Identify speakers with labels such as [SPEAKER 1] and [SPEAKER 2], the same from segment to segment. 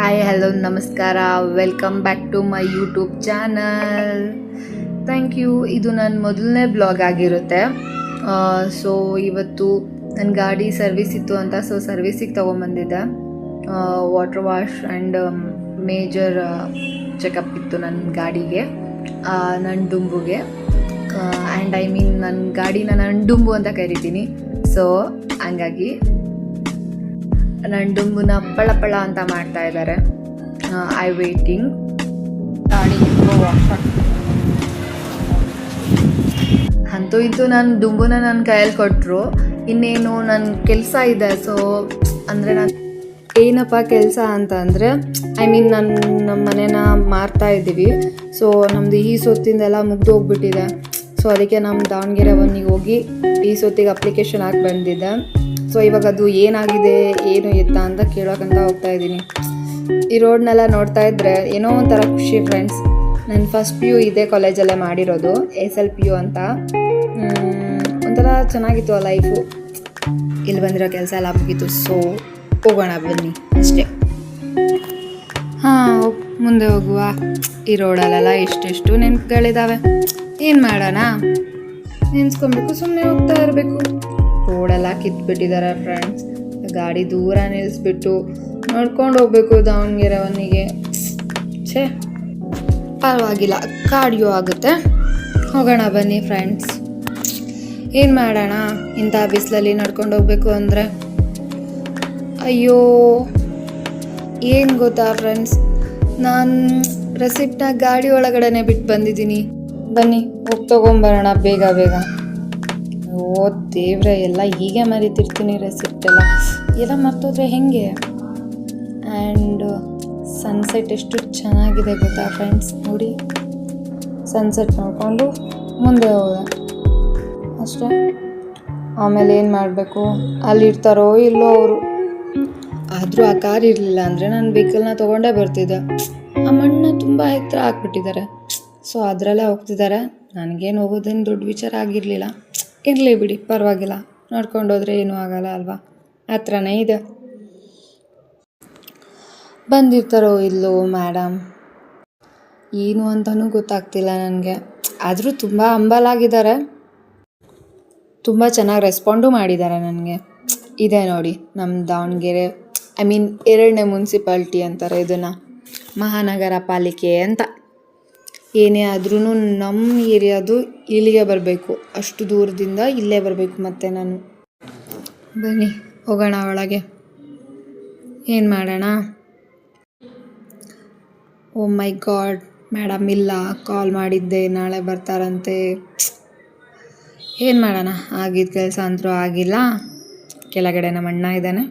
[SPEAKER 1] Hi hello ನಮಸ್ಕಾರ, welcome back to my YouTube channel. Thank you. ಇದು ನನ್ನ ಮೊದಲನೇ ಬ್ಲಾಗ್ ಆಗಿರುತ್ತೆ. ಸೊ ಇವತ್ತು ನನ್ನ ಗಾಡಿ ಸರ್ವಿಸ್ ಇತ್ತು ಅಂತ ಸರ್ವಿಸಿಗೆ ತೊಗೊಂಬಂದಿದ್ದೆ. Water wash and major checkup ಇತ್ತು ನನ್ನ ಗಾಡಿಗೆ, ನನ್ನ ಡುಂಬುಗೆ. ಆ್ಯಂಡ್ ಐ ಮೀನ್ ನನ್ನ ಗಾಡಿನ ನಾನು ಡುಂಬು ಅಂತ ಕರಿತೀನಿ. ಸೊ ಹಂಗಾಗಿ ನನ್ನ ಡುಂಬುನ ಪಳ ಅಂತ ಮಾಡ್ತಾ ಇದ್ದಾರೆ. I waiting. ಗಾಡಿ ಅಂತೂ ಇಂತೂ ನನ್ನ ಡುಂಬುನ ನನ್ನ ಕೈಯಲ್ಲಿ ಕೊಟ್ಟರು. ಇನ್ನೇನು ನನ್ನ ಕೆಲಸ ಇದೆ. ಸೊ ಅಂದರೆ ನಾನು ಏನಪ್ಪ ಕೆಲಸ ಅಂತ ಅಂದರೆ ಐ ಮೀನ್ ನಮ್ಮ ಮನೇನ ಮಾರ್ತಾ ಇದ್ದೀವಿ. ಸೊ ನಮ್ಮದು ಈ ಸೊತ್ತಿಂದೆಲ್ಲ ಮುಗ್ದು ಹೋಗ್ಬಿಟ್ಟಿದೆ. ಸೊ ಅದಕ್ಕೆ ನಮ್ಮ ದಾವಣಗೆರೆ ಒನ್ನಿಗೆ ಹೋಗಿ ಈ ಸೊತ್ತಿಗೆ ಅಪ್ಲಿಕೇಶನ್ ಹಾಕಿ ಬಂದಿದ್ದೆ. ಸೊ ಇವಾಗ ಅದು ಏನಾಗಿದೆ ಏನು ಎತ್ತ ಅಂತ ಕೇಳೋಕ್ಕಂತ ಹೋಗ್ತಾ ಇದ್ದೀನಿ. ಈ ರೋಡ್ನೆಲ್ಲ ನೋಡ್ತಾ ಇದ್ದರೆ ಏನೋ ಒಂಥರ ಖುಷಿ ಫ್ರೆಂಡ್ಸ್. ನಾನು ಫಸ್ಟ್ PU ಇದೇ ಕಾಲೇಜಲ್ಲೇ ಮಾಡಿರೋದು, SLPU ಅಂತ. ಒಂಥರ ಚೆನ್ನಾಗಿತ್ತು ಆ ಲೈಫು. ಇಲ್ಲಿ ಬಂದಿರೋ ಕೆಲಸ ಎಲ್ಲ ಮುಗೀತು. ಸೊ ಹೋಗೋಣ ಬನ್ನಿ ಅಷ್ಟೇ. ಹಾಂ, ಮುಂದೆ ಹೋಗುವ. ಈ ರೋಡಲ್ಲೆಲ್ಲ ಎಷ್ಟೆಷ್ಟು ನೆನಪುಗಳಿದ್ದಾವೆ. ಏನು ಮಾಡೋಣ, ನೆನೆಸ್ಕೊಬೇಕು, ಸುಮ್ಮನೆ ಹೋಗ್ತಾ ಇರಬೇಕು. ರೋಡೆಲ್ಲ ಕಿತ್ಬಿಟ್ಟಿದ್ದಾರೆ ಫ್ರೆಂಡ್ಸ್. ಗಾಡಿ ದೂರ ನಿಲ್ಲಿಸ್ಬಿಟ್ಟು ನೋಡ್ಕೊಂಡು ಹೋಗ್ಬೇಕು ದಾವಣಗೆರೆ ಒನ್ನಿಗೆ. ಛೇ, ಪರವಾಗಿಲ್ಲ, ಕಾರ್ಡಿಯೋ ಆಗುತ್ತೆ. ಹೋಗೋಣ ಬನ್ನಿ ಫ್ರೆಂಡ್ಸ್. ಏನು ಮಾಡೋಣ, ಇಂಥ ಬಿಸಿಲಲ್ಲಿ ನಡ್ಕೊಂಡು ಹೋಗ್ಬೇಕು ಅಂದರೆ. ಅಯ್ಯೋ, ಏನು ಗೊತ್ತಾ ಫ್ರೆಂಡ್ಸ್, ನಾನು ರೆಸಿಪ್ಟನ್ನ ಗಾಡಿ ಒಳಗಡೆನೆ ಬಿಟ್ಟು ಬಂದಿದ್ದೀನಿ. ಬನ್ನಿ ಹೋಗಿ ತೊಗೊಂಬರೋಣ ಬೇಗ ಬೇಗ. ಓ ದೇವ್ರೆ, ಎಲ್ಲ ಹೀಗೆ ಮರಿತಿರ್ತೀನಿ ರೆಸಿಪ್ಟ್ ಎಲ್ಲ ಮರ್ತೋದ್ರೆ ಹೆಂಗೆ. ಆ್ಯಂಡ್ ಸನ್ಸೆಟ್ ಎಷ್ಟು ಚೆನ್ನಾಗಿದೆ ಗೊತ್ತಾ ಫ್ರೆಂಡ್ಸ್. ನೋಡಿ, ಸನ್ಸೆಟ್ ನೋಡಿಕೊಂಡು ಮುಂದೆ ಹೋದೆ ಅಷ್ಟೇ. ಆಮೇಲೆ ಏನು ಮಾಡಬೇಕು, ಅಲ್ಲಿರ್ತಾರೋ ಇಲ್ಲೋ ಅವರು. ಆದರೂ ಆ ಕಾರ್ ಇರಲಿಲ್ಲ ಅಂದರೆ ನಾನು ವೆಹಿಕಲ್ನ ತೊಗೊಂಡೇ ಬರ್ತಿದ್ದೆ. ಆ ಮಣ್ಣನ್ನ ತುಂಬ ಎತ್ತರ ಹಾಕ್ಬಿಟ್ಟಿದ್ದಾರೆ. ಸೊ ಅದರಲ್ಲೇ ಹೋಗ್ತಿದ್ದಾರೆ. ನನಗೇನು ಹೋಗೋದೇನು ದೊಡ್ಡ ವಿಚಾರ ಆಗಿರಲಿಲ್ಲ. ಇರಲಿ ಬಿಡಿ, ಪರವಾಗಿಲ್ಲ, ನೋಡ್ಕೊಂಡು ಹೋದರೆ ಏನೂ ಆಗಲ್ಲ ಅಲ್ವಾ. ಆ ಥರನೇ ಇದೆ. ಬಂದಿರ್ತಾರೋ ಇಲ್ಲೋ ಮೇಡಮ್, ಏನು ಅಂತಲೂ ಗೊತ್ತಾಗ್ತಿಲ್ಲ ನನಗೆ. ಆದರೂ ತುಂಬ ಹಂಬಲಾಗಿದ್ದಾರೆ, ತುಂಬ ಚೆನ್ನಾಗಿ ರೆಸ್ಪಾಂಡು ಮಾಡಿದ್ದಾರೆ ನನಗೆ. ಇದೆ ನೋಡಿ ನಮ್ಮ ದಾವಣಗೆರೆ, ಐ ಮೀನ್ 2ನೇ ಮುನ್ಸಿಪಾಲ್ಟಿ ಅಂತಾರೆ ಇದನ್ನು, ಮಹಾನಗರ ಪಾಲಿಕೆ ಅಂತ. ಏನೇ ಆದ್ರೂ ನಮ್ಮ ಏರಿಯಾದು ಇಲ್ಲಿಗೆ ಬರಬೇಕು, ಅಷ್ಟು ದೂರದಿಂದ ಇಲ್ಲೇ ಬರಬೇಕು. ಮತ್ತು ನಾನು ಬನ್ನಿ ಹೋಗೋಣ ಒಳಗೆ. ಏನು ಮಾಡೋಣ. ಓ ಮೈ ಗಾಡ್, ಮೇಡಮ್ ಇಲ್ಲ, ಕಾಲ್ ಮಾಡಿದ್ದೆ, ನಾಳೆ ಬರ್ತಾರಂತೆ. ಏನು ಮಾಡೋಣ, ಆಗಿದ್ದ ಕೆಲಸ ಅಂತೂ ಆಗಿಲ್ಲ. ಕೆಳಗಡೆ ನಮ್ಮ ಅಣ್ಣ ಇದ್ದಾನೆ,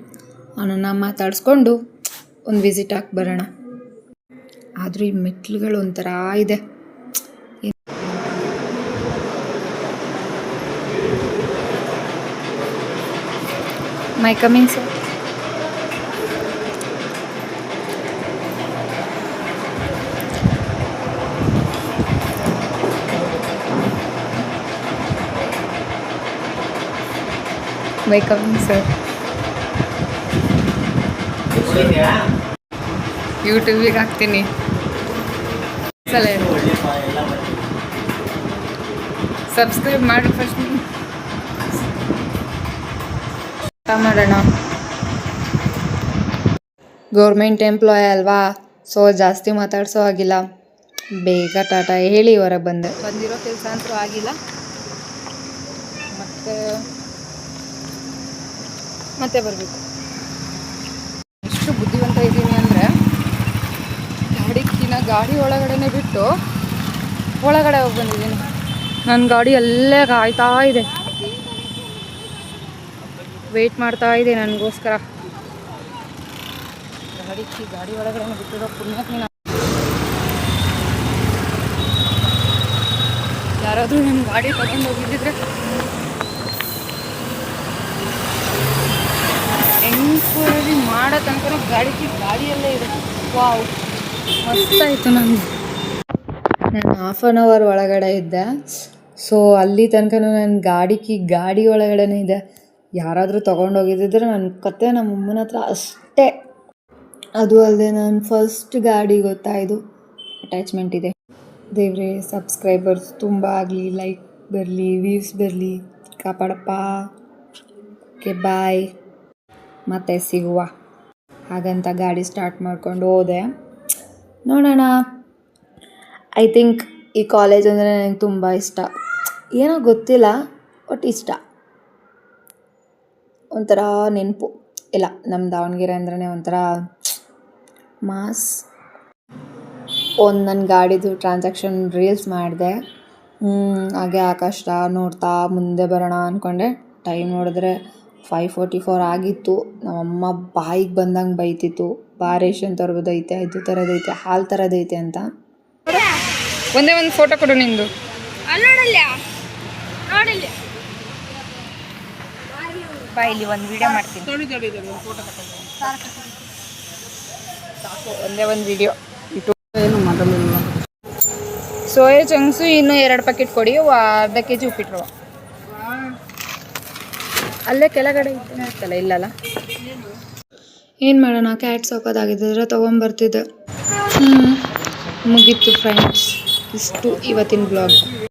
[SPEAKER 1] ಅವನನ್ನು ಮಾತಾಡಿಸ್ಕೊಂಡು ಒಂದು ವಿಸಿಟ್ ಹಾಕಿ ಬರೋಣ. ಆದರೂ ಈ ಮೆಟ್ಲುಗಳು ಒಂಥರ ಇದೆ. ಮೈ ಕಮಿಂಗ್ ಸರ್. ಮೈ ಕಮಿಂಗ್ ಸರ್. ಯೂಟ್ಯೂಬಿಗೆ ಹಾಕ್ತೀನಿ ಸಲ. ಸಬ್ಸ್ಕ್ರೈಬ್ ಮಾಡಿ ಫಸ್ಟ್. ಮಾಡೋಣ. ಗೌರ್ಮೆಂಟ್ ಎಂಪ್ಲಾಯ್ ಅಲ್ವಾ, ಸೊ ಜಾಸ್ತಿ ಮಾತಾಡ್ಸೋ ಆಗಿಲ್ಲ. ಬೇಗ ಟಾಟಾ ಹೇಳಿ ಹೊರಗೆ ಬಂದೆ. ಬಂದಿರೋ ಕೆಲಸ ಅಂತೂ ಆಗಿಲ್ಲ. ಮತ್ತೆ ಬರಬೇಕು. ಎಷ್ಟು ಬುದ್ಧಿವಂತ ಇದ್ದೀನಿ ಅಂದರೆ, ಗಾಡಿ ಒಳಗಡೆನೆ ಬಿಟ್ಟು ಒಳಗಡೆ ಹೋಗಿ ಬಂದಿದ್ದೀನಿ. ನನ್ನ ಗಾಡಿ ಅಲ್ಲೇ ಕಾಯ್ತಾ ಇದೆ, ವೆಯ್ಟ್ ಮಾಡ್ತಾ ಇದೆ ನನಗೋಸ್ಕರ. ಗಾಡಿ ಒಳಗಡೆ ಬಿಟ್ಟಿರೋ ಪುಣ್ಯಕ್ಕೆ ಯಾರಾದರೂ ನನ್ನ ಗಾಡಿ ತಗೊಂಡು ಹೋಗಿದ್ದಿದ್ರೆ ಎಂಕ್ವೈರಿ ಮಾಡೋ ತನಕ ಗಾಡಿಯಲ್ಲೇ ಇದೆ. ವಾವ್, ಮಸ್ತಾಯಿತು. ನಾನು 1/2 ಅವರ್ ಒಳಗಡೆ ಇದ್ದೆ. ಸೊ ಅಲ್ಲಿ ತನಕ ನನ್ನ ಗಾಡಿ ಒಳಗಡೆ ಇದೆ. ಯಾರಾದರೂ ತೊಗೊಂಡೋಗಿದ್ದಿದ್ರೆ ನನ್ನ ಕತೆ ನಮ್ಮ ಅಮ್ಮನ ಹತ್ರ ಅಷ್ಟೇ. ಅದು ಅಲ್ಲದೆ ನನ್ನ ಫಸ್ಟ್ ಗಾಡಿ ಗೊತ್ತಾ ಇದು, ಅಟ್ಯಾಚ್ಮೆಂಟ್ ಇದೆ. ದೇವ್ರೆ ಸಬ್ಸ್ಕ್ರೈಬರ್ಸ್ ತುಂಬ ಆಗಲಿ, ಲೈಕ್ ಬರಲಿ, ವ್ಯೂಸ್ ಬರಲಿ, ಕಾಪಾಡಪ್ಪ. ಓಕೆ ಬಾಯ್, ಮತ್ತೆ ಸಿಗುವ. ಹಾಗಂತ ಗಾಡಿ ಸ್ಟಾರ್ಟ್ ಮಾಡ್ಕೊಂಡು ಹೋದೆ. ನೋಡೋಣ. ಐ ಥಿಂಕ್ ಈ ಕಾಲೇಜ್ ಅಂದರೆ ನನಗೆ ತುಂಬ ಇಷ್ಟ. ಏನೋ ಗೊತ್ತಿಲ್ಲ, ಬಟ್ ಇಷ್ಟ. ಒಂಥರ ನೆನಪು ಇಲ್ಲ, ನಮ್ಮ ದಾವಣಗೆರೆ ಅಂದ್ರೆ ಒಂಥರ ಮಾಸ್. ನನ್ನ ಗಾಡಿದು ಟ್ರಾನ್ಸಾಕ್ಷನ್ ರೀಲ್ಸ್ ಮಾಡಿದೆ. ಹಾಗೆ ಆಕಾಶ ನೋಡ್ತಾ ಮುಂದೆ ಬರೋಣ ಅಂದ್ಕೊಂಡೆ. ಟೈಮ್ ನೋಡಿದ್ರೆ 5:44 ಆಗಿತ್ತು. ನಮ್ಮಮ್ಮ ಬಾಯಿಗೆ ಬಂದಂಗೆ ಬೈತಿತ್ತು, ರೇಷನ್ ತರಬೋದೈತೆ, ಇದು ಥರದೈತೆ, ಹಾಲು ಥರದೈತೆ ಅಂತ. ಒಂದೇ ಒಂದು ಫೋಟೋ ಕೊಡು ನಿಂದು. ಇಲ್ಲಿ ಒಂದು ವಿಡಿಯೋ ಮಾಡ್ತೀನಿ. ಸಾಕು, ಒಂದೇ ಒಂದು ವಿಡಿಯೋ. ಸೋಯಾ ಚಂಕ್ಸು ಇನ್ನೂ 2 ಪ್ಯಾಕೆಟ್ ಕೊಡಿ. ಅರ್ಧ kg ಉಪ್ಪಿಟ್ಟು. ಅಲ್ಲೇ ಕೆಳಗಡೆ ಇತ್ತಲ್ಲ, ಇಲ್ಲಲ್ಲ. ಏನು ಮಾಡೋಣ, ಕ್ಯಾಟ್ ಸಾಕೋದಾಗಿದ್ದರೆ ತೊಗೊಂಬರ್ತಿದ್ದೆ. ಮುಗೀತು ಫ್ರೆಂಡ್ಸ್, ಇಷ್ಟು ಇವತ್ತಿನ ಬ್ಲಾಗ್.